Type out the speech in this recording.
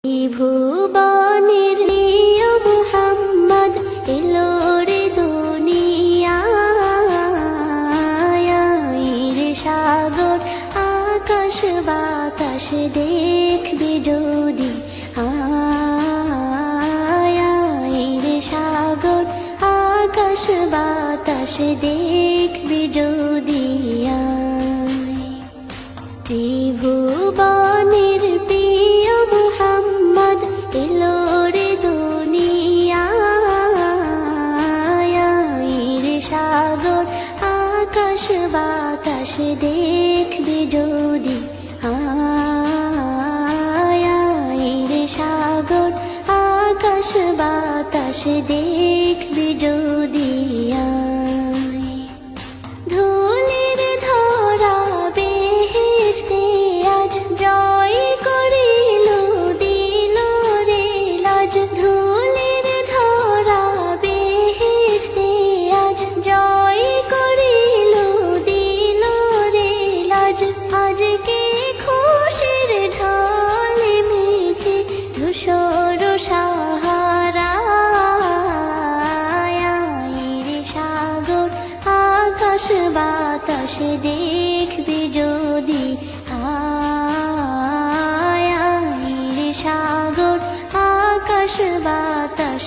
ভুবনের প্রিয় মুহাম্মদ এলো রে দুনিয়ায়, রে সাগর আকাশ বাতাস দেখবি যদি রে সাগর আকাশ বাতাস দেখবি যদি ত্রিভুবনের প্রিয় মুহাম্মদ এলো রে দুনিয়ায়, রে সাগর আকাশ বাতাস দেখবি যদি রে সাগর আকাশ বাতাস দেখবি যদি ধুলির ধরা বেহেশতে আজ জয় করিল দিল রে লাজ, ধুলির ধরা বেহেশতে আজ জয় করিল দিল রে লাজ। আজকে খুশির ঢল মেছে ধূসর সাহারা, রে সাগর আকাশ বাতাস দেখবি যদি রে সাগর আকাশ বাতাস